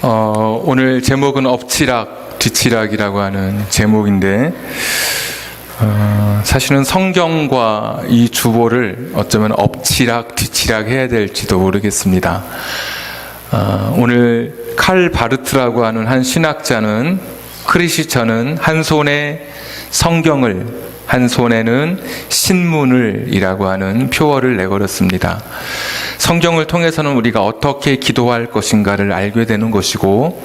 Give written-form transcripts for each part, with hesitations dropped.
오늘 제목은 엎치락 뒤치락이라고 하는 제목인데 사실은 성경과 이 주보를 어쩌면 엎치락 뒤치락 해야 될지도 모르겠습니다. 오늘 칼 바르트라고 하는 한 신학자는 크리스천은 한 손에 성경을 한 손에는 신문을 이라고 하는 표어를 내걸었습니다. 성경을 통해서는 우리가 어떻게 기도할 것인가를 알게 되는 것이고,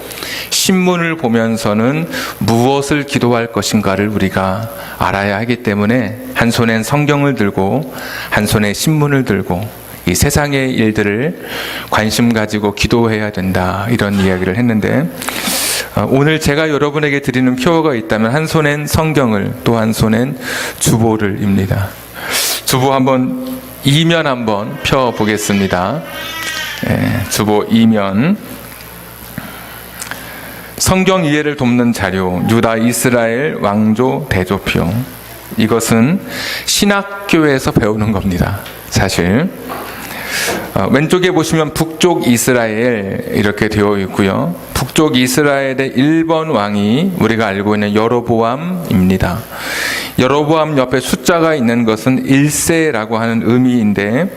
신문을 보면서는 무엇을 기도할 것인가를 우리가 알아야 하기 때문에 한 손엔 성경을 들고 한 손에 신문을 들고 이 세상의 일들을 관심 가지고 기도해야 된다, 이런 이야기를 했는데, 오늘 제가 여러분에게 드리는 표어가 있다면 한 손엔 성경을, 또 한 손엔 주보를입니다. 주보 한번 이면 한번 펴 보겠습니다. 주보 이면. 성경 이해를 돕는 자료, 유다 이스라엘 왕조 대조표. 이것은 신학교에서 배우는 겁니다, 사실. 왼쪽에 보시면 북쪽 이스라엘 이렇게 되어 있고요. 북쪽 이스라엘의 1번 왕이 우리가 알고 있는 여로보암입니다. 여로보암 옆에 숫자가 있는 것은 1세라고 하는 의미인데,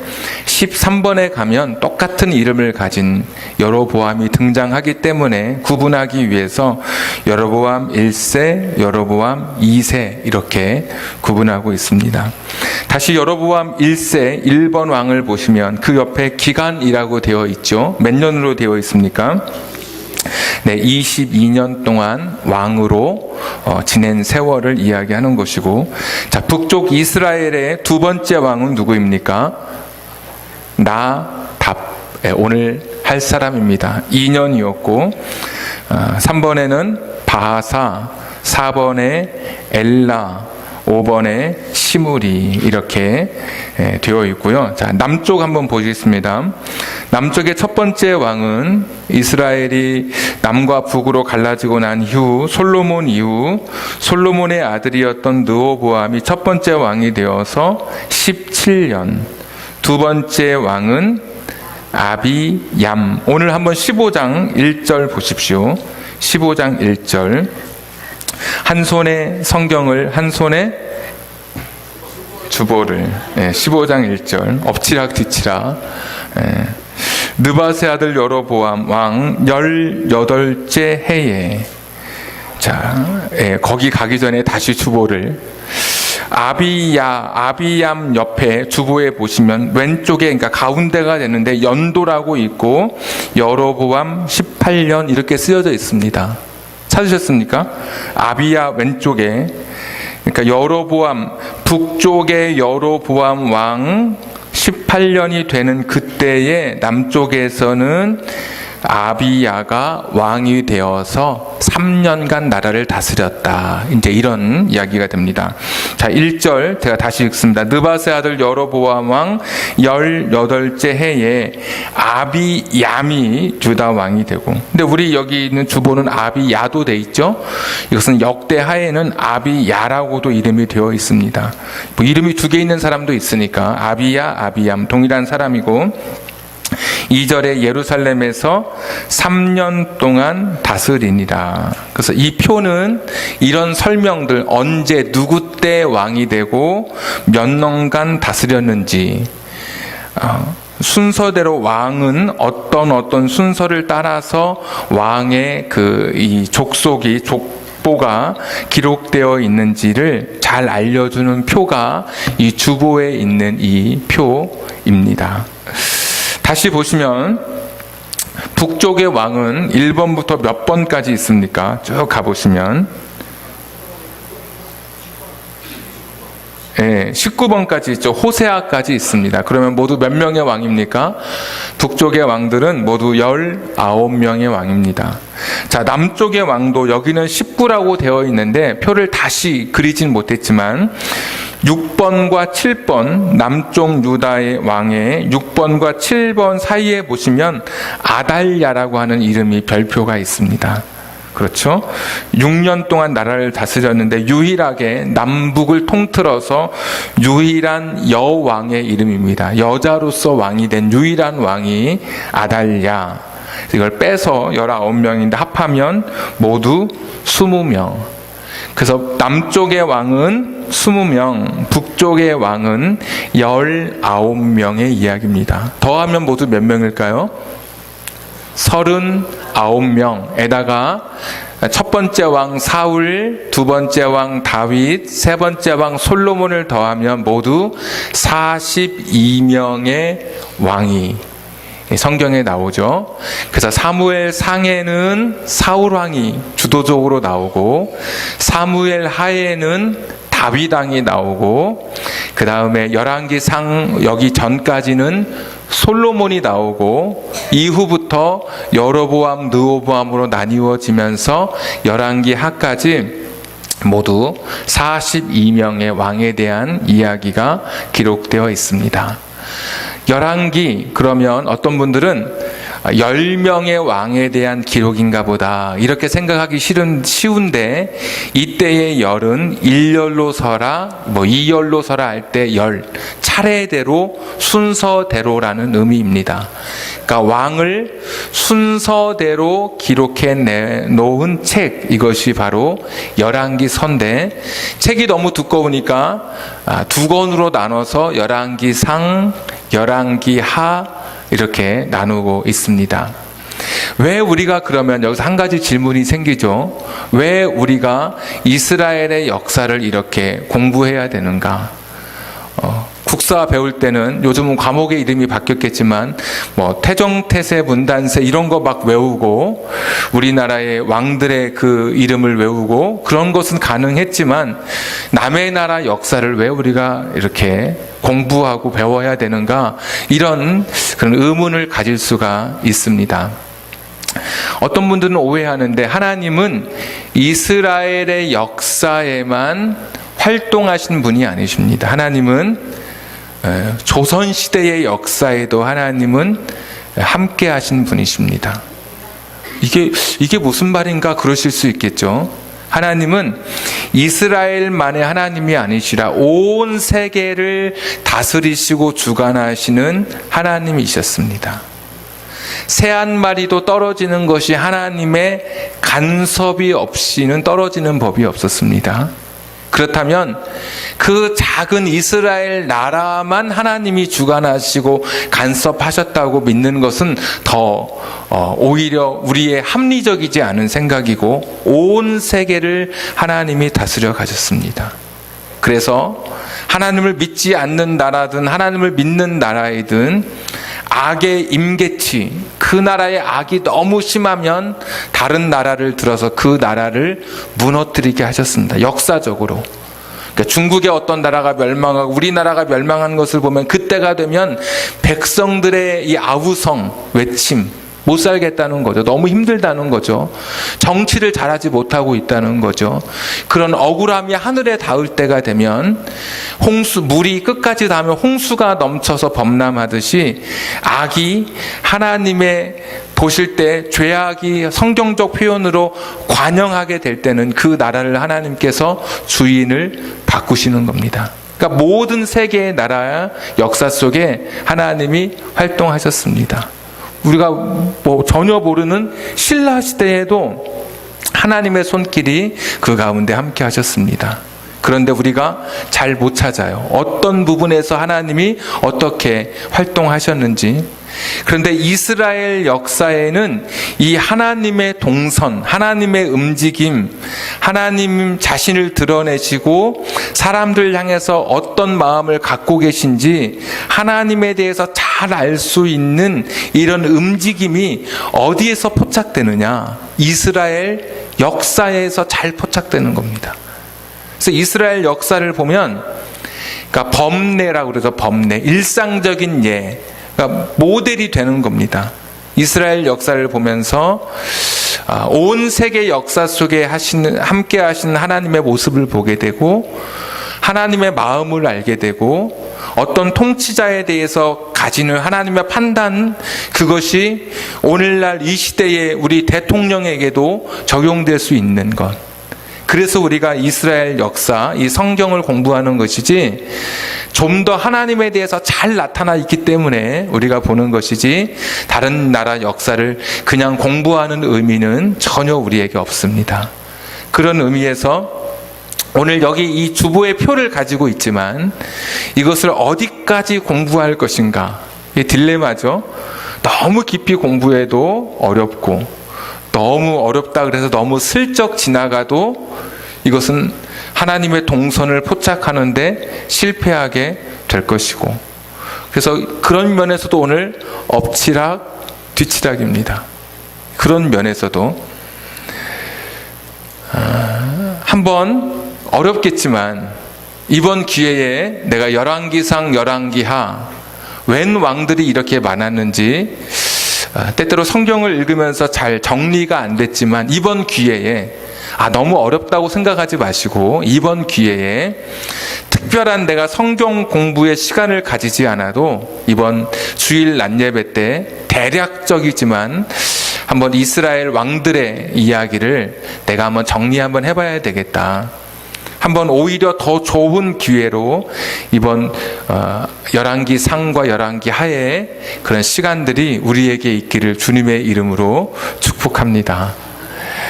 13번에 가면 똑같은 이름을 가진 여로보암이 등장하기 때문에 구분하기 위해서 여로보암 1세, 여로보암 2세 이렇게 구분하고 있습니다. 다시 여로보암 1세 1번 왕을 보시면 그 옆에 기간이라고 되어 있죠. 몇 년으로 되어 있습니까? 22년 동안 왕으로 지낸 세월을 이야기하는 것이고, 자, 북쪽 이스라엘의 두 번째 왕은 누구입니까? 나답, 오늘 할 사람입니다. 2년이었고, 3번에는 바하사, 4번에 엘라, 5번에 시므리 이렇게 되어 있고요. 자, 남쪽 한번 보시겠습니다. 남쪽의 첫 번째 왕은 이스라엘이 남과 북으로 갈라지고 난 이후 솔로몬 이후 솔로몬의 아들이었던 르호보암이 첫 번째 왕이 되어서 17년. 두 번째 왕은 아비얌. 오늘 한번 15장 1절 보십시오. 15장 1절. 한 손에 성경을, 한 손에 주보를. 15장 1절. 엎치락 뒤치락. 느밧의 아들 여로보암 왕 18째 해에, 자, 거기 가기 전에 다시 주보를. 아비얌 옆에 주보에 보시면 왼쪽에, 그러니까 가운데가 되는데 연도라고 있고 여로보암 18년 이렇게 쓰여져 있습니다. 찾으셨습니까? 아비야 왼쪽에, 그러니까 여로보암, 북쪽의 여로보암 왕 18년이 되는 그때에 남쪽에서는 아비야가 왕이 되어서 3년간 나라를 다스렸다, 이제 이런 이야기가 됩니다. 자, 1절 제가 다시 읽습니다. 느밧의 아들 여로보암 왕 18째 해에 아비얌이 유다 왕이 되고, 근데 우리 여기 있는 주보는 아비야도 돼 있죠. 이것은 역대 하에는 아비야라고도 이름이 되어 있습니다. 뭐 이름이 두 개 있는 사람도 있으니까 아비야, 아비얌 동일한 사람이고, 2절에 예루살렘에서 3년 동안 다스리니라. 그래서 이 표는 이런 설명들, 언제 누구 때 왕이 되고 몇 년간 다스렸는지, 순서대로 왕은 어떤 순서를 따라서 왕의 이 족속이 족보가 기록되어 있는지를 잘 알려주는 표가 이 주보에 있는 이 표입니다. 다시 보시면 북쪽의 왕은 1번부터 몇 번까지 있습니까? 쭉 가보시면 19번까지 있죠. 호세아까지 있습니다. 그러면 모두 몇 명의 왕입니까? 북쪽의 왕들은 모두 19명의 왕입니다. 자, 남쪽의 왕도 여기는 19라고 되어 있는데 표를 다시 그리진 못했지만 6번과 7번, 남쪽 유다의 왕의 6번과 7번 사이에 보시면 아달랴라고 하는 이름이 별표가 있습니다. 그렇죠? 6년 동안 나라를 다스렸는데 유일하게 남북을 통틀어서 유일한 여왕의 이름입니다. 여자로서 왕이 된 유일한 왕이 아달랴. 이걸 빼서 19명인데 합하면 모두 20명. 그래서 남쪽의 왕은 20명, 북쪽의 왕은 19명의 이야기입니다. 더하면 모두 몇 명일까요? 39명에다가 첫 번째 왕 사울, 두 번째 왕 다윗, 세 번째 왕 솔로몬을 더하면 모두 42명의 왕이 성경에 나오죠. 그래서 사무엘 상에는 사울 왕이 주도적으로 나오고, 사무엘 하에는 다윗 왕이 나오고, 그 다음에 열왕기상 여기 전까지는 솔로몬이 나오고, 이후부터 여로보암, 르호보암으로 나뉘어지면서 열왕기 하까지 모두 42명의 왕에 대한 이야기가 기록되어 있습니다. 열왕기, 그러면 어떤 분들은 10명의 왕에 대한 기록인가 보다 이렇게 생각하기 쉬운데, 이때의 열은 일열로 서라, 2열로 서라 할 때 열, 차례대로 순서대로라는 의미입니다. 그러니까 왕을 순서대로 기록해 놓은 책, 이것이 바로 열왕기서인데, 책이 너무 두꺼우니까 두 권으로 나눠서 열왕기상, 열왕기하 이렇게 나누고 있습니다. 왜 우리가 그러면 여기서 한 가지 질문이 생기죠. 왜 우리가 이스라엘의 역사를 이렇게 공부해야 되는가? 국사 배울 때는 요즘은 과목의 이름이 바뀌었겠지만 태정태세, 문단세 이런 거 막 외우고, 우리나라의 왕들의 그 이름을 외우고 그런 것은 가능했지만, 남의 나라 역사를 왜 우리가 이렇게 공부하고 배워야 되는가, 이런 그런 의문을 가질 수가 있습니다. 어떤 분들은 오해하는데, 하나님은 이스라엘의 역사에만 활동하신 분이 아니십니다. 하나님은 조선시대의 역사에도 하나님은 함께 하신 분이십니다. 이게 무슨 말인가 그러실 수 있겠죠. 하나님은 이스라엘만의 하나님이 아니시라 온 세계를 다스리시고 주관하시는 하나님이셨습니다. 새 한 마리도 떨어지는 것이 하나님의 간섭이 없이는 떨어지는 법이 없었습니다. 그렇다면 그 작은 이스라엘 나라만 하나님이 주관하시고 간섭하셨다고 믿는 것은 더 오히려 우리의 합리적이지 않은 생각이고, 온 세계를 하나님이 다스려 가셨습니다. 그래서 하나님을 믿지 않는 나라든 하나님을 믿는 나라이든 악의 임계치, 그 나라의 악이 너무 심하면 다른 나라를 들어서 그 나라를 무너뜨리게 하셨습니다. 역사적으로. 그러니까 중국의 어떤 나라가 멸망하고 우리나라가 멸망한 것을 보면, 그때가 되면 백성들의 이 아우성, 외침, 못 살겠다는 거죠. 너무 힘들다는 거죠. 정치를 잘하지 못하고 있다는 거죠. 그런 억울함이 하늘에 닿을 때가 되면, 물이 끝까지 닿으면 홍수가 넘쳐서 범람하듯이, 악이 하나님의 보실 때 죄악이 성경적 표현으로 관영하게 될 때는 그 나라를 하나님께서 주인을 바꾸시는 겁니다. 그러니까 모든 세계의 나라의 역사 속에 하나님이 활동하셨습니다. 우리가 전혀 모르는 신라 시대에도 하나님의 손길이 그 가운데 함께 하셨습니다. 그런데 우리가 잘 못 찾아요. 어떤 부분에서 하나님이 어떻게 활동하셨는지. 그런데 이스라엘 역사에는 이 하나님의 동선, 하나님의 움직임, 하나님 자신을 드러내시고 사람들 향해서 어떤 마음을 갖고 계신지 하나님에 대해서 잘 알 수 있는 이런 움직임이 어디에서 포착되느냐? 이스라엘 역사에서 잘 포착되는 겁니다. 그래서 이스라엘 역사를 보면, 그러니까 범례라고 그래서 범례, 일상적인 예, 그러니까 모델이 되는 겁니다. 이스라엘 역사를 보면서 온 세계 역사 속에 함께 하시는 하나님의 모습을 보게 되고, 하나님의 마음을 알게 되고, 어떤 통치자에 대해서 가지는 하나님의 판단, 그것이 오늘날 이 시대의 우리 대통령에게도 적용될 수 있는 것. 그래서 우리가 이스라엘 역사, 이 성경을 공부하는 것이지, 좀 더 하나님에 대해서 잘 나타나 있기 때문에 우리가 보는 것이지, 다른 나라 역사를 그냥 공부하는 의미는 전혀 우리에게 없습니다. 그런 의미에서 오늘 여기 이 주보의 표를 가지고 있지만 이것을 어디까지 공부할 것인가, 이 딜레마죠. 너무 깊이 공부해도 어렵고, 너무 어렵다 그래서 너무 슬쩍 지나가도 이것은 하나님의 동선을 포착하는데 실패하게 될 것이고, 그래서 그런 면에서도 오늘 엎치락 뒤치락입니다. 그런 면에서도 한번 어렵겠지만 이번 기회에 내가 열왕기상 열왕기하 웬 왕들이 이렇게 많았는지 때때로 성경을 읽으면서 잘 정리가 안 됐지만, 이번 기회에 너무 어렵다고 생각하지 마시고 이번 기회에 특별한 내가 성경 공부의 시간을 가지지 않아도 이번 주일 낮예배 때 대략적이지만 한번 이스라엘 왕들의 이야기를 내가 한번 정리 한번 해봐야 되겠다. 한번 오히려 더 좋은 기회로 이번 열왕기 상과 열왕기 하의 그런 시간들이 우리에게 있기를 주님의 이름으로 축복합니다.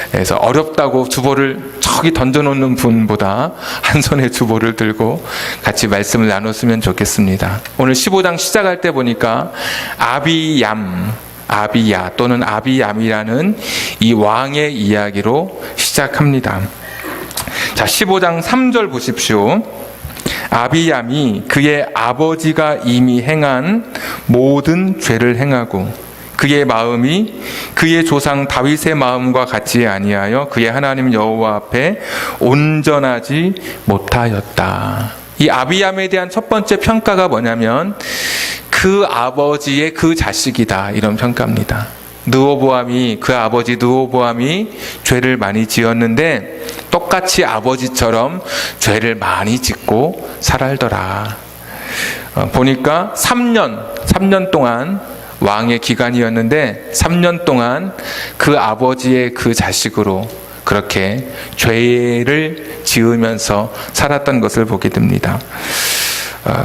그래서 어렵다고 주보를 저기 던져놓는 분보다 한 손에 주보를 들고 같이 말씀을 나눴으면 좋겠습니다. 오늘 15장 시작할 때 보니까 아비야 또는 아비얌이라는 이 왕의 이야기로 시작합니다. 자, 15장 3절 보십시오. 아비얌이 그의 아버지가 이미 행한 모든 죄를 행하고 그의 마음이 그의 조상 다윗의 마음과 같지 아니하여 그의 하나님 여호와 앞에 온전하지 못하였다. 이 아비얌에 대한 첫 번째 평가가 뭐냐면 그 아버지의 그 자식이다, 이런 평가입니다. 그 아버지 느호보암이 죄를 많이 지었는데 똑같이 아버지처럼 죄를 많이 짓고 살았더라. 보니까 3년 동안 왕의 기간이었는데 3년 동안 그 아버지의 그 자식으로 그렇게 죄를 지으면서 살았던 것을 보게 됩니다.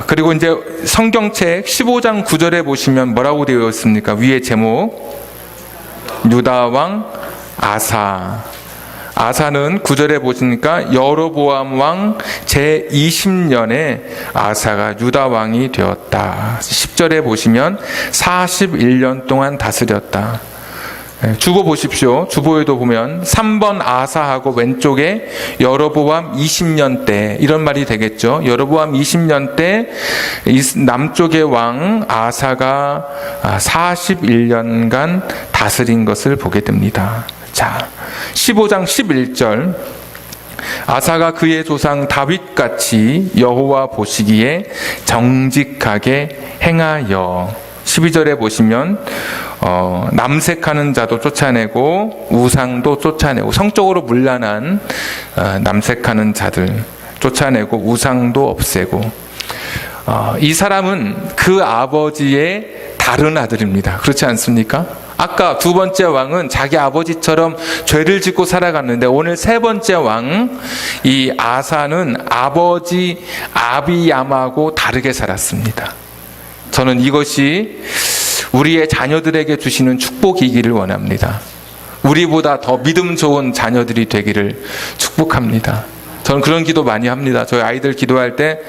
그리고 이제 성경책 15장 9절에 보시면 뭐라고 되어 있습니까? 위에 제목 유다왕 아사. 아사는 9절에 보시니까 여로보암 왕 제20년에 아사가 유다왕이 되었다. 10절에 보시면 41년 동안 다스렸다. 주보 보십시오. 주보에도 보면 3번 아사하고 왼쪽에 여로보암 20년 때, 이런 말이 되겠죠. 여로보암 20년 때 남쪽의 왕 아사가 41년간 다스린 것을 보게 됩니다. 자, 15장 11절. 아사가 그의 조상 다윗같이 여호와 보시기에 정직하게 행하여. 12절에 보시면 남색하는 자도 쫓아내고 우상도 쫓아내고, 성적으로 문란한 남색하는 자들 쫓아내고 우상도 없애고. 이 사람은 그 아버지의 다른 아들입니다. 그렇지 않습니까? 아까 두 번째 왕은 자기 아버지처럼 죄를 짓고 살아갔는데 오늘 세 번째 왕, 이 아사는 아버지 아비얌하고 다르게 살았습니다. 저는 이것이 우리의 자녀들에게 주시는 축복이기를 원합니다. 우리보다 더 믿음 좋은 자녀들이 되기를 축복합니다. 저는 그런 기도 많이 합니다. 저희 아이들 기도할 때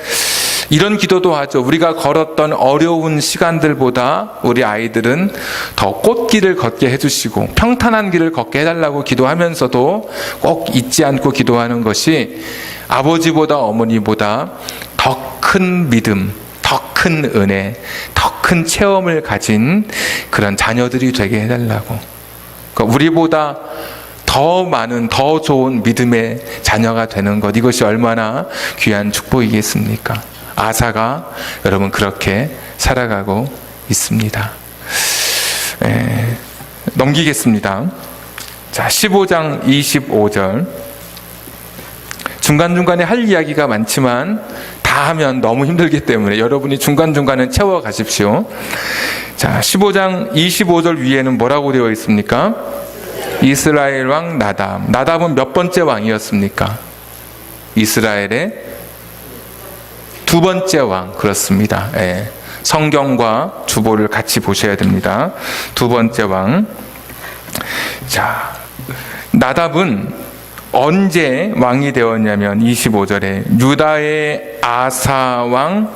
이런 기도도 하죠. 우리가 걸었던 어려운 시간들보다 우리 아이들은 더 꽃길을 걷게 해주시고 평탄한 길을 걷게 해달라고 기도하면서도 꼭 잊지 않고 기도하는 것이 아버지보다 어머니보다 더 큰 믿음, 더 큰 은혜, 더 큰 체험을 가진 그런 자녀들이 되게 해달라고. 그러니까 우리보다 더 많은, 더 좋은 믿음의 자녀가 되는 것, 이것이 얼마나 귀한 축복이겠습니까? 아사가 여러분 그렇게 살아가고 있습니다. 넘기겠습니다. 자, 15장 25절. 중간중간에 할 이야기가 많지만 다 하면 너무 힘들기 때문에 여러분이 중간중간은 채워 가십시오. 자, 15장 25절 위에는 뭐라고 되어 있습니까? 이스라엘 왕 나답. 나답은 몇 번째 왕이었습니까? 이스라엘의 두 번째 왕. 그렇습니다. 예. 성경과 주보를 같이 보셔야 됩니다. 두 번째 왕. 자, 나답은 언제 왕이 되었냐면 25절에 유다의 아사 왕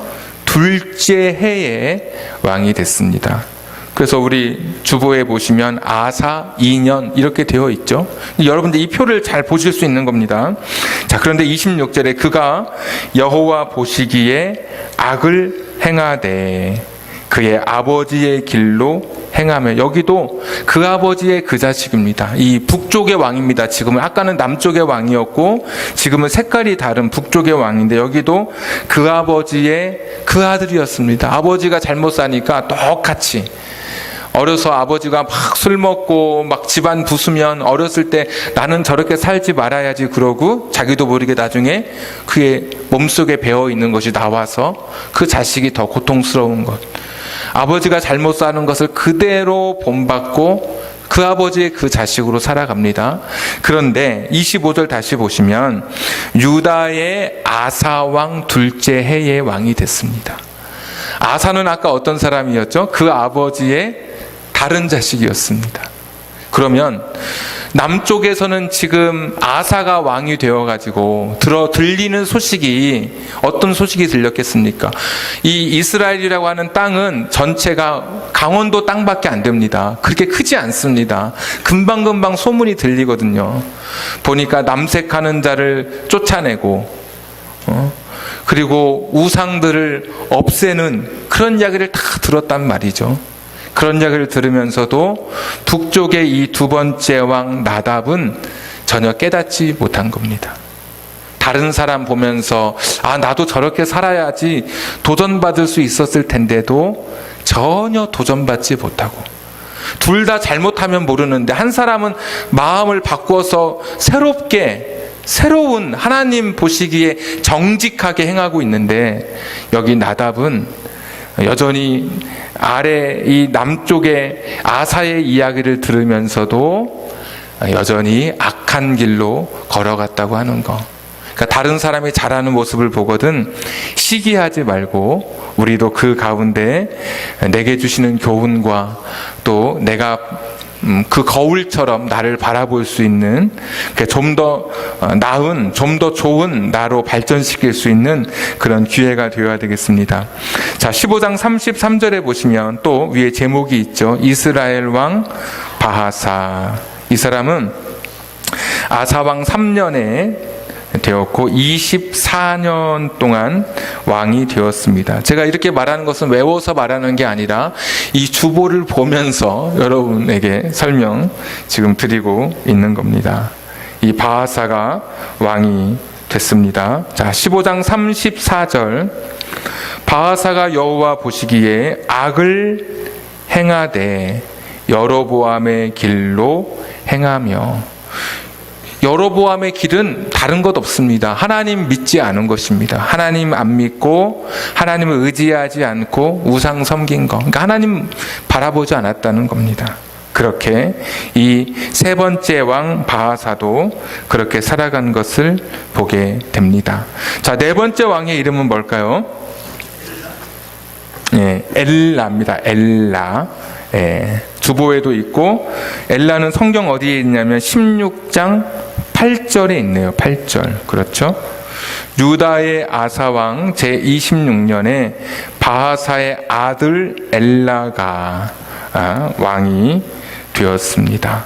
둘째 해에 왕이 됐습니다. 그래서 우리 주보에 보시면 아사 2년 이렇게 되어 있죠. 여러분들 이 표를 잘 보실 수 있는 겁니다. 자, 그런데 26절에 그가 여호와 보시기에 악을 행하되 그의 아버지의 길로 행하며, 여기도 그 아버지의 그 자식입니다. 이 북쪽의 왕입니다. 지금은 아까는 남쪽의 왕이었고 지금은 색깔이 다른 북쪽의 왕인데 여기도 그 아버지의 그 아들이었습니다. 아버지가 잘못 사니까 똑같이 어려서 아버지가 막 술 먹고 막 집안 부수면 어렸을 때 나는 저렇게 살지 말아야지 그러고 자기도 모르게 나중에 그의 몸속에 배어 있는 것이 나와서 그 자식이 더 고통스러운 것. 아버지가 잘못 사는 것을 그대로 본받고 그 아버지의 그 자식으로 살아갑니다. 그런데 25절 다시 보시면 유다의 아사왕 둘째 해의 왕이 됐습니다. 아사는 아까 어떤 사람이었죠? 그 아버지의 다른 자식이었습니다. 그러면 남쪽에서는 지금 아사가 왕이 되어가지고 들리는 소식이 어떤 소식이 들렸겠습니까? 이 이스라엘이라고 하는 땅은 전체가 강원도 땅밖에 안 됩니다. 그렇게 크지 않습니다. 금방금방 소문이 들리거든요. 보니까 남색하는 자를 쫓아내고 그리고 우상들을 없애는 그런 이야기를 다 들었단 말이죠. 그런 이야기를 들으면서도 북쪽의 이 두 번째 왕 나답은 전혀 깨닫지 못한 겁니다. 다른 사람 보면서 나도 저렇게 살아야지 도전받을 수 있었을 텐데도 전혀 도전받지 못하고, 둘 다 잘못하면 모르는데 한 사람은 마음을 바꾸어서 새로운 하나님 보시기에 정직하게 행하고 있는데 여기 나답은 여전히 아래 이 남쪽의 아사의 이야기를 들으면서도 여전히 악한 길로 걸어갔다고 하는 거. 그러니까 다른 사람이 잘하는 모습을 보거든 시기하지 말고 우리도 그 가운데 내게 주시는 교훈과 또 내가 그 거울처럼 나를 바라볼 수 있는 좀 더 나은, 좀 더 좋은 나로 발전시킬 수 있는 그런 기회가 되어야 되겠습니다. 자, 15장 33절에 보시면 또 위에 제목이 있죠. 이스라엘 왕 바하사. 이 사람은 아사왕 3년에 되었고 24년 동안 왕이 되었습니다. 제가 이렇게 말하는 것은 외워서 말하는 게 아니라 이 주보를 보면서 여러분에게 설명 지금 드리고 있는 겁니다. 이 바하사가 왕이 됐습니다. 자, 15장 34절. 바하사가 여호와 보시기에 악을 행하되 여로보암의 길로 행하며. 여로보암의 길은 다른 것 없습니다. 하나님 믿지 않은 것입니다. 하나님 안 믿고 하나님을 의지하지 않고 우상 섬긴 것. 그러니까 하나님 바라보지 않았다는 겁니다. 그렇게 이 세 번째 왕 바하사도 그렇게 살아간 것을 보게 됩니다. 자, 네 번째 왕의 이름은 뭘까요? 엘라입니다. 엘라. 주보에도 있고 엘라는 성경 어디에 있냐면 16장 8절에 있네요. 8절. 그렇죠? 유다의 아사왕 제26년에 바하사의 아들 엘라가 왕이 되었습니다.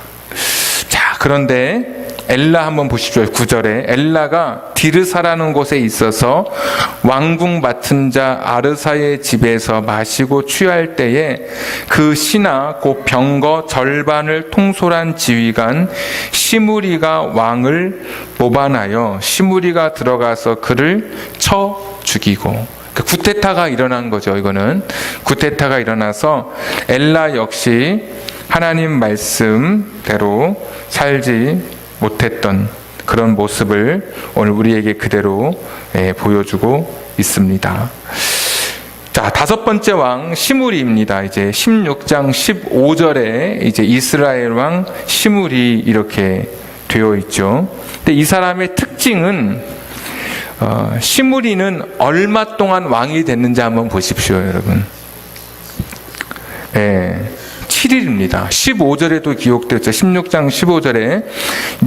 자, 그런데 엘라 한번 보십시오. 9절에 엘라가 디르사라는 곳에 있어서 왕궁 맡은 자 아르사의 집에서 마시고 취할 때에 그 신하 곧 병거 절반을 통솔한 지휘관 시므리가 왕을 모반하여 시므리가 들어가서 그를 쳐 죽이고, 구테타가 일어난 거죠. 이거는 구테타가 일어나서 엘라 역시 하나님 말씀대로 살지 못했던 그런 모습을 오늘 우리에게 그대로 보여주고 있습니다. 자, 다섯 번째 왕 시므리입니다. 이제 16장 15절에 이제 이스라엘 왕 시므리 이렇게 되어 있죠. 근데 이 사람의 특징은 시므리는 얼마 동안 왕이 됐는지 한번 보십시오, 여러분. 7일입니다. 15절에도 기록되었죠. 16장 15절에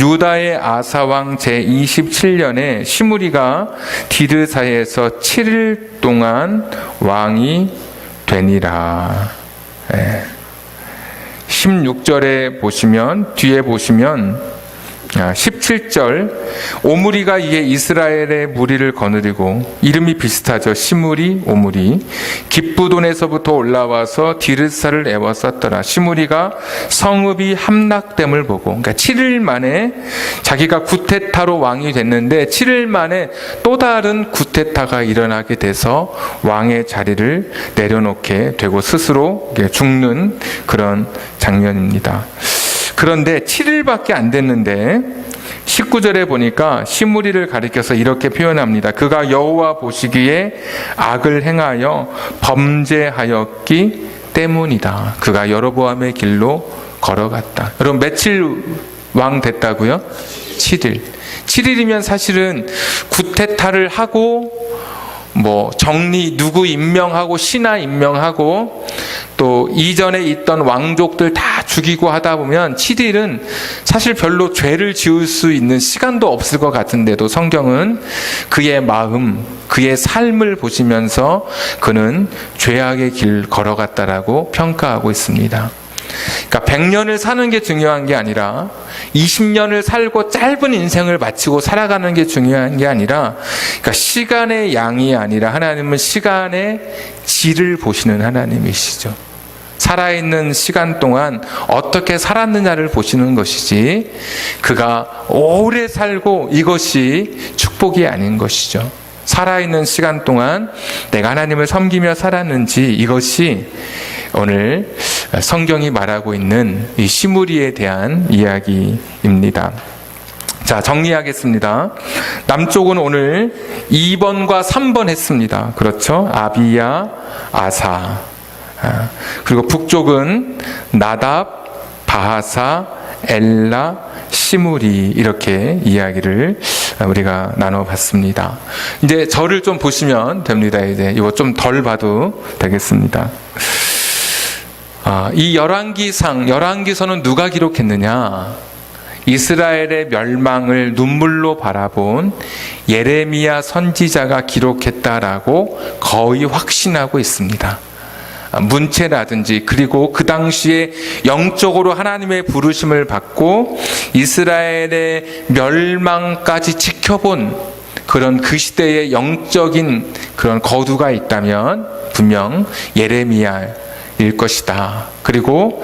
유다의 아사왕 제27년에 시므리가 디르사에서 7일 동안 왕이 되니라. 16절에 보시면, 뒤에 보시면 17절 오므리가 이에 이스라엘의 무리를 거느리고, 이름이 비슷하죠. 시므리, 오므리. 깁부돈에서부터 올라와서 디르사를 에워쌌더라. 시므리가 성읍이 함락됨을 보고, 그러니까 7일 만에 자기가 구테타로 왕이 됐는데 7일 만에 또 다른 구테타가 일어나게 돼서 왕의 자리를 내려놓게 되고 스스로 죽는 그런 장면입니다. 그런데 7일밖에 안 됐는데 19절에 보니까 시므리를 가리켜서 이렇게 표현합니다. 그가 여호와 보시기에 악을 행하여 범죄하였기 때문이다. 그가 여로보암의 길로 걸어갔다. 여러분, 며칠 왕 됐다고요? 7일. 7일이면 사실은 구테타를 하고 정리 누구 임명하고 신하 임명하고 또 이전에 있던 왕족들 다 죽이고 하다 보면 7일은 사실 별로 죄를 지을 수 있는 시간도 없을 것 같은데도 성경은 그의 마음, 그의 삶을 보시면서 그는 죄악의 길 걸어갔다라고 평가하고 있습니다. 그러니까 100년을 사는 게 중요한 게 아니라 20년을 살고 짧은 인생을 마치고 살아가는 게 중요한 게 아니라, 그러니까 시간의 양이 아니라 하나님은 시간의 질을 보시는 하나님이시죠. 살아있는 시간 동안 어떻게 살았느냐를 보시는 것이지, 그가 오래 살고 이것이 축복이 아닌 것이죠. 살아있는 시간 동안 내가 하나님을 섬기며 살았는지, 이것이 오늘 성경이 말하고 있는 이 시므리에 대한 이야기입니다. 자, 정리하겠습니다. 남쪽은 오늘 2번과 3번 했습니다. 그렇죠? 아비야, 아사. 그리고 북쪽은 나답, 바하사, 엘라, 시므리, 이렇게 이야기를 우리가 나눠봤습니다. 이제 저를 좀 보시면 됩니다. 이제 이거 좀 덜 봐도 되겠습니다. 이 열왕기서는 누가 기록했느냐? 이스라엘의 멸망을 눈물로 바라본 예레미야 선지자가 기록했다라고 거의 확신하고 있습니다. 문체라든지, 그리고 그 당시에 영적으로 하나님의 부르심을 받고 이스라엘의 멸망까지 지켜본 그런 그 시대의 영적인 그런 거두가 있다면 분명 예레미야일 것이다. 그리고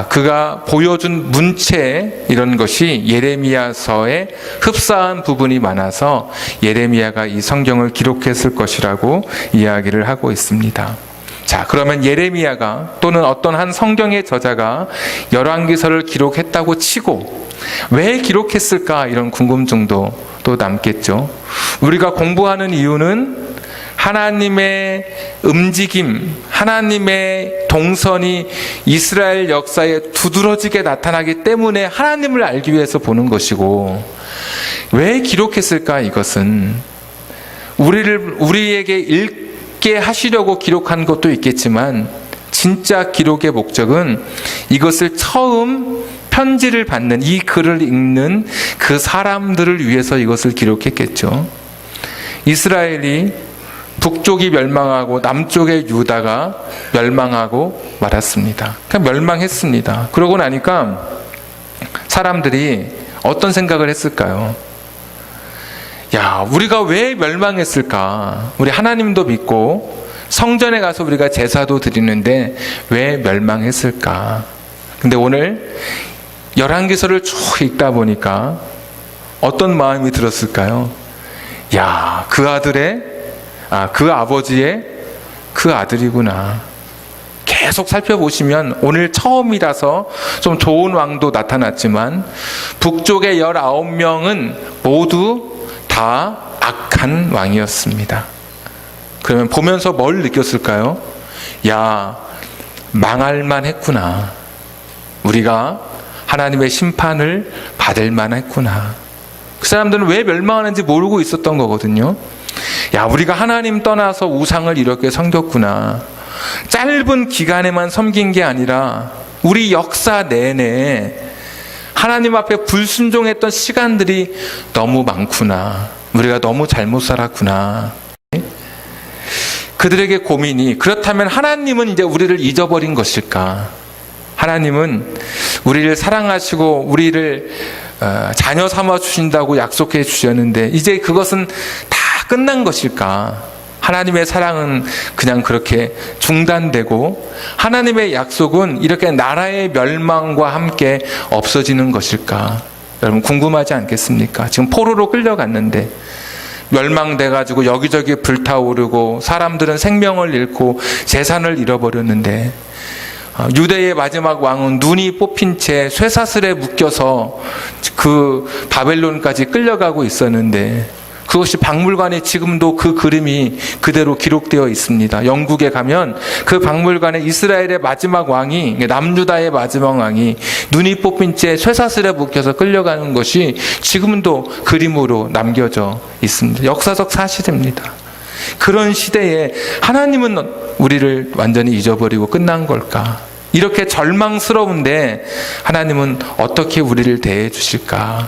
그가 보여준 문체, 이런 것이 예레미야서에 흡사한 부분이 많아서 예레미야가 이 성경을 기록했을 것이라고 이야기를 하고 있습니다. 자, 그러면 예레미야가 또는 어떤 한 성경의 저자가 열왕기서를 기록했다고 치고 왜 기록했을까, 이런 궁금증도 또 남겠죠. 우리가 공부하는 이유는 하나님의 움직임, 하나님의 동선이 이스라엘 역사에 두드러지게 나타나기 때문에 하나님을 알기 위해서 보는 것이고, 왜 기록했을까? 이것은 우리에게 읽게 하시려고 기록한 것도 있겠지만, 진짜 기록의 목적은 이것을 처음 편지를 받는, 이 글을 읽는 그 사람들을 위해서 이것을 기록했겠죠. 이스라엘이 북쪽이 멸망하고 남쪽의 유다가 멸망하고 말았습니다. 그냥 멸망했습니다. 그러고 나니까 사람들이 어떤 생각을 했을까요? 야, 우리가 왜 멸망했을까? 우리 하나님도 믿고 성전에 가서 우리가 제사도 드리는데 왜 멸망했을까? 근데 오늘 열왕기서를 쭉 읽다 보니까 어떤 마음이 들었을까요? 야, 그 그 아버지의 그 아들이구나. 계속 살펴보시면 오늘 처음이라서 좀 좋은 왕도 나타났지만 북쪽의 19명은 모두 다 악한 왕이었습니다. 그러면 보면서 뭘 느꼈을까요? 야, 망할만 했구나. 우리가 하나님의 심판을 받을 만 했구나. 그 사람들은 왜 멸망하는지 모르고 있었던 거거든요. 야, 우리가 하나님 떠나서 우상을 이렇게 섬겼구나. 짧은 기간에만 섬긴 게 아니라 우리 역사 내내 하나님 앞에 불순종했던 시간들이 너무 많구나. 우리가 너무 잘못 살았구나. 그들에게 고민이, 그렇다면 하나님은 이제 우리를 잊어버린 것일까? 하나님은 우리를 사랑하시고 우리를 자녀 삼아 주신다고 약속해 주셨는데 이제 그것은 다 끝난 것일까? 하나님의 사랑은 그냥 그렇게 중단되고 하나님의 약속은 이렇게 나라의 멸망과 함께 없어지는 것일까? 여러분 궁금하지 않겠습니까? 지금 포로로 끌려갔는데 멸망돼가지고 여기저기 불타오르고 사람들은 생명을 잃고 재산을 잃어버렸는데 유대의 마지막 왕은 눈이 뽑힌 채 쇠사슬에 묶여서 그 바벨론까지 끌려가고 있었는데 그것이 박물관에 지금도 그 그림이 그대로 기록되어 있습니다. 영국에 가면 그 박물관에 이스라엘의 마지막 왕이, 남유다의 마지막 왕이 눈이 뽑힌 채 쇠사슬에 묶여서 끌려가는 것이 지금도 그림으로 남겨져 있습니다. 역사적 사실입니다. 그런 시대에 하나님은 우리를 완전히 잊어버리고 끝난 걸까? 이렇게 절망스러운데 하나님은 어떻게 우리를 대해 주실까?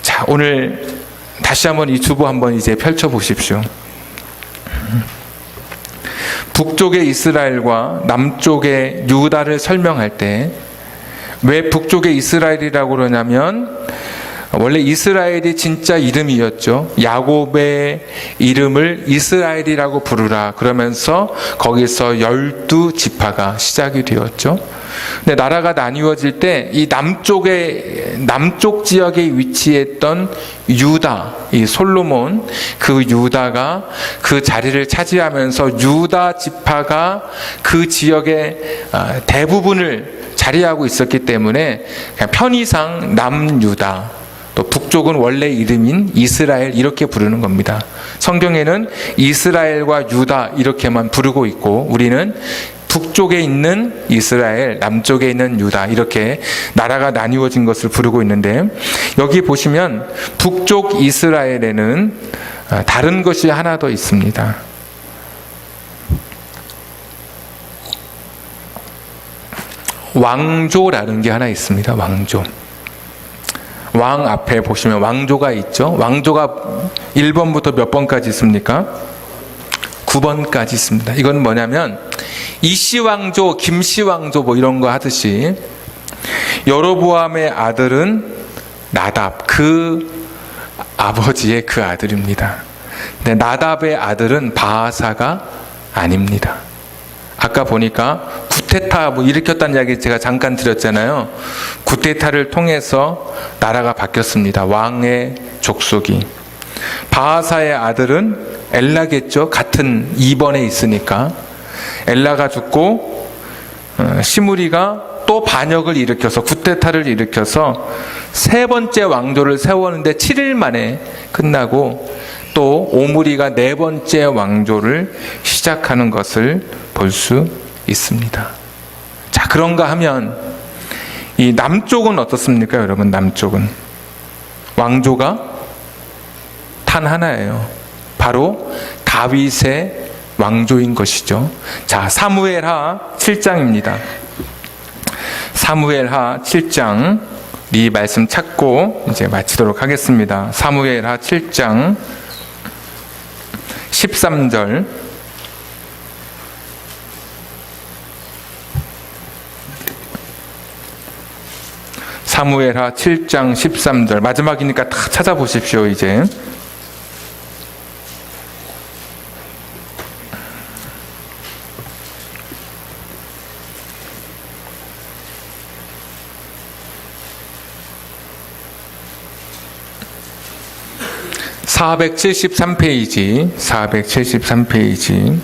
자, 오늘 다시 한번 이 주보 한번 이제 펼쳐 보십시오. 북쪽의 이스라엘과 남쪽의 유다를 설명할 때 왜 북쪽의 이스라엘이라고 그러냐면 원래 이스라엘이 진짜 이름이었죠. 야곱의 이름을 이스라엘이라고 부르라 그러면서 거기서 12지파가 시작이 되었죠. 근데 나라가 나뉘어질 때 이 남쪽 지역에 위치했던 유다, 이 솔로몬, 그 유다가 그 자리를 차지하면서 유다 지파가 그 지역의 대부분을 자리하고 있었기 때문에 그냥 편의상 남유다, 또 북쪽은 원래 이름인 이스라엘 이렇게 부르는 겁니다. 성경에는 이스라엘과 유다 이렇게만 부르고 있고 우리는 북쪽에 있는 이스라엘, 남쪽에 있는 유다 이렇게 나라가 나뉘어진 것을 부르고 있는데 여기 보시면 북쪽 이스라엘에는 다른 것이 하나 더 있습니다. 왕조라는 게 하나 있습니다. 왕조. 왕 앞에 보시면 왕조가 있죠. 왕조가 1번부터 몇 번까지 있습니까? 9번까지 있습니다. 이건 뭐냐면 이씨 왕조, 김씨 왕조 뭐 이런 거 하듯이 여로보암의 아들은 나답, 그 아버지의 그 아들입니다. 근데 나답의 아들은 바아사가 아닙니다. 아까 보니까 구테타 뭐 일으켰다는 이야기 제가 잠깐 드렸잖아요. 구테타를 통해서 나라가 바뀌었습니다. 왕의 족속이. 바아사의 아들은 엘라겠죠. 같은 2번에 있으니까. 엘라가 죽고 시므리가 또 반역을 일으켜서 구테타를 일으켜서 세 번째 왕조를 세웠는데 7일 만에 끝나고 또 오므리가 네 번째 왕조를 시작하는 것을 볼 수 있습니다. 자, 그런가 하면 이 남쪽은 어떻습니까, 여러분? 남쪽은 왕조가 단 하나예요. 바로 다윗의 왕조인 것이죠. 자, 사무엘하 7장입니다. 사무엘하 7장 이 말씀 찾고 이제 마치도록 하겠습니다. 사무엘하 7장 13절 사무엘하 7장 13절 마지막이니까 다 찾아보십시오. 이제 (473페이지) 473페이지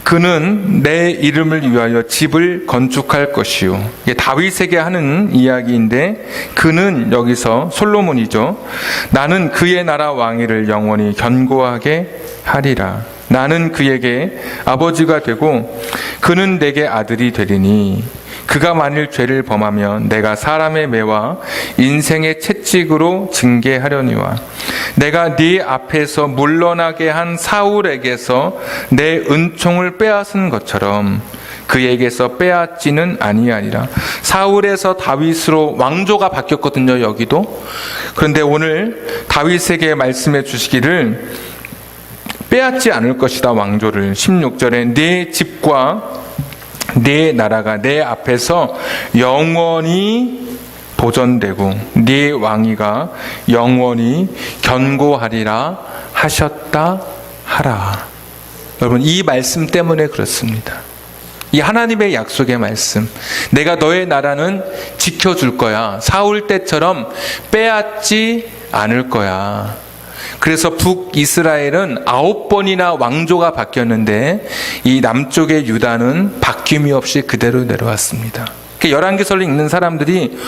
그는 내 이름을 위하여 집을 건축할 것이요. 이게 다윗에게 하는 이야기인데 그는 여기서 솔로몬이죠. 나는 그의 나라 왕위를 영원히 견고하게 하리라. 나는 그에게 아버지가 되고 그는 내게 아들이 되리니 그가 만일 죄를 범하면 내가 사람의 매와 인생의 채찍으로 징계하려니와 내가 네 앞에서 물러나게 한 사울에게서 내 은총을 빼앗은 것처럼 그에게서 빼앗지는 아니하리라. 사울에서 다윗으로 왕조가 바뀌었거든요, 여기도. 그런데 오늘 다윗에게 말씀해 주시기를 빼앗지 않을 것이다, 왕조를. 16절에 네 집과 네 나라가 내 앞에서 영원히 보존되고 네 왕위가 영원히 견고하리라 하셨다 하라. 여러분, 이 말씀 때문에 그렇습니다. 이 하나님의 약속의 말씀, 내가 너의 나라는 지켜줄 거야. 사울 때처럼 빼앗지 않을 거야. 그래서 북이스라엘은 9번이나 왕조가 바뀌었는데 이 남쪽의 유다는 바뀜이 없이 그대로 내려왔습니다. 열왕기서를 읽는 사람들이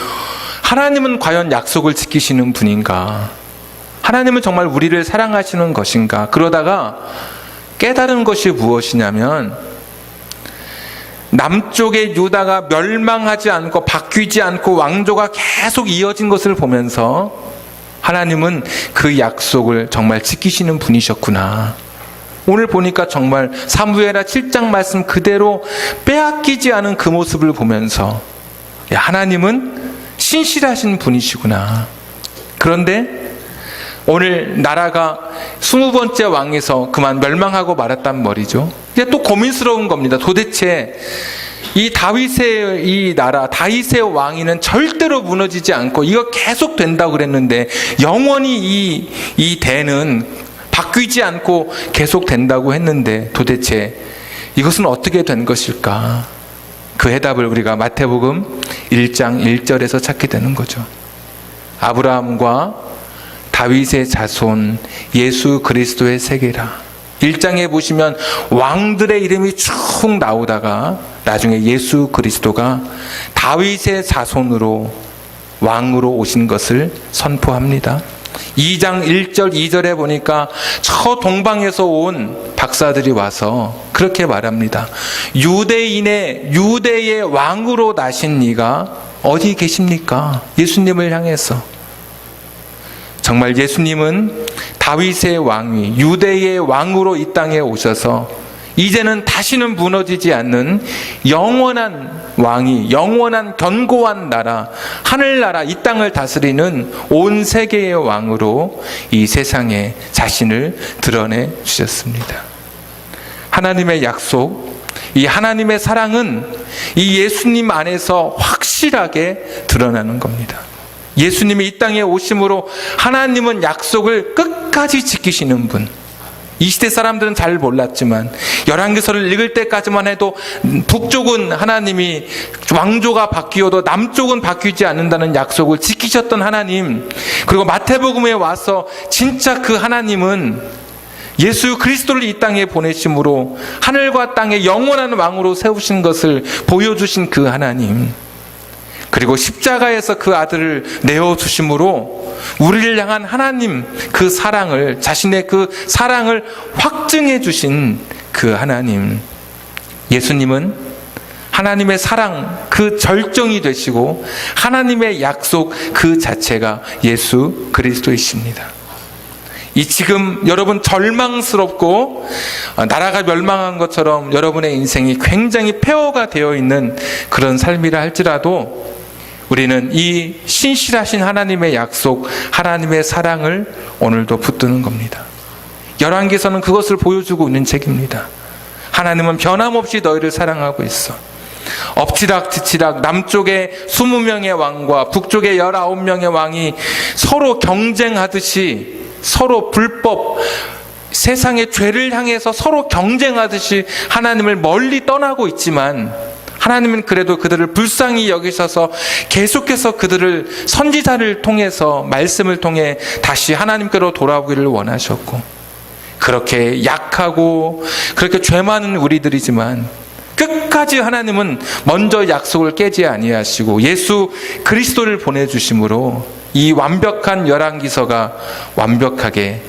하나님은 과연 약속을 지키시는 분인가? 하나님은 정말 우리를 사랑하시는 것인가? 그러다가 깨달은 것이 무엇이냐면 남쪽의 유다가 멸망하지 않고 바뀌지 않고 왕조가 계속 이어진 것을 보면서 하나님은 그 약속을 정말 지키시는 분이셨구나. 오늘 보니까 정말 사무엘하 7장 말씀 그대로 빼앗기지 않은 그 모습을 보면서 하나님은 신실하신 분이시구나. 그런데 오늘 나라가 20번째 왕에서 그만 멸망하고 말았단 말이죠. 이제 또 고민스러운 겁니다. 도대체 이 다윗의 이 나라, 다윗의 왕위는 절대로 무너지지 않고 이거 계속 된다고 그랬는데 영원히 이 대는 바뀌지 않고 계속 된다고 했는데 도대체 이것은 어떻게 된 것일까? 그 해답을 우리가 마태복음 1장 1절에서 찾게 되는 거죠. 아브라함과 다윗의 자손 예수 그리스도의 세계라. 1장에 보시면 왕들의 이름이 쭉 나오다가 나중에 예수 그리스도가 다윗의 자손으로 왕으로 오신 것을 선포합니다. 2장 1절 2절에 보니까 저 동방에서 온 박사들이 와서 그렇게 말합니다. 유대의 왕으로 나신 이가 어디 계십니까? 예수님을 향해서. 정말 예수님은 다윗의 왕위, 유대의 왕으로 이 땅에 오셔서 이제는 다시는 무너지지 않는 영원한 왕이, 영원한 견고한 나라, 하늘나라, 이 땅을 다스리는 온 세계의 왕으로 이 세상에 자신을 드러내 주셨습니다. 하나님의 약속, 이 하나님의 사랑은 이 예수님 안에서 확실하게 드러나는 겁니다. 예수님이 이 땅에 오심으로 하나님은 약속을 끝까지 지키시는 분. 이 시대 사람들은 잘 몰랐지만 열왕기서를 읽을 때까지만 해도 북쪽은 하나님이 왕조가 바뀌어도 남쪽은 바뀌지 않는다는 약속을 지키셨던 하나님, 그리고 마태복음에 와서 진짜 그 하나님은 예수 그리스도를 이 땅에 보내심으로 하늘과 땅의 영원한 왕으로 세우신 것을 보여주신 그 하나님, 그리고 십자가에서 그 아들을 내어주심으로 우리를 향한 하나님 그 사랑을, 자신의 그 사랑을 확증해 주신 그 하나님, 예수님은 하나님의 사랑 그 절정이 되시고 하나님의 약속 그 자체가 예수 그리스도이십니다. 이 지금 여러분 절망스럽고 나라가 멸망한 것처럼 여러분의 인생이 굉장히 폐허가 되어 있는 그런 삶이라 할지라도 우리는 이 신실하신 하나님의 약속, 하나님의 사랑을 오늘도 붙드는 겁니다. 열왕기서는 그것을 보여주고 있는 책입니다. 하나님은 변함없이 너희를 사랑하고 있어. 엎치락뒤치락 남쪽의 20명의 왕과 북쪽의 19명의 왕이 서로 경쟁하듯이, 서로 불법, 세상의 죄를 향해서 서로 경쟁하듯이 하나님을 멀리 떠나고 있지만 하나님은 그래도 그들을 불쌍히 여기셔서 계속해서 그들을 선지자를 통해서, 말씀을 통해 다시 하나님께로 돌아오기를 원하셨고, 그렇게 약하고 그렇게 죄 많은 우리들이지만 끝까지 하나님은 먼저 약속을 깨지 아니하시고 예수 그리스도를 보내주심으로 이 완벽한 열왕기서가 완벽하게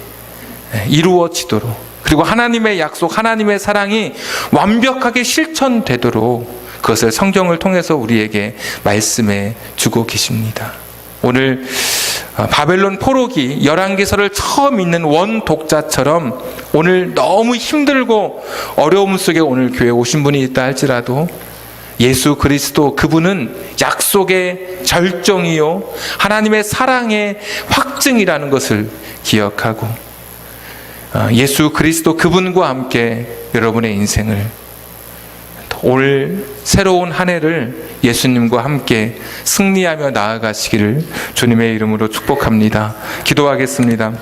이루어지도록, 그리고 하나님의 약속, 하나님의 사랑이 완벽하게 실천되도록 그것을 성경을 통해서 우리에게 말씀해 주고 계십니다. 오늘 바벨론 포로기 열왕기서를 처음 읽는 원독자처럼 오늘 너무 힘들고 어려움 속에 오늘 교회에 오신 분이 있다 할지라도 예수 그리스도 그분은 약속의 절정이요 하나님의 사랑의 확증이라는 것을 기억하고 예수 그리스도 그분과 함께 여러분의 인생을 올 새로운 한 해를 예수님과 함께 승리하며 나아가시기를 주님의 이름으로 축복합니다. 기도하겠습니다.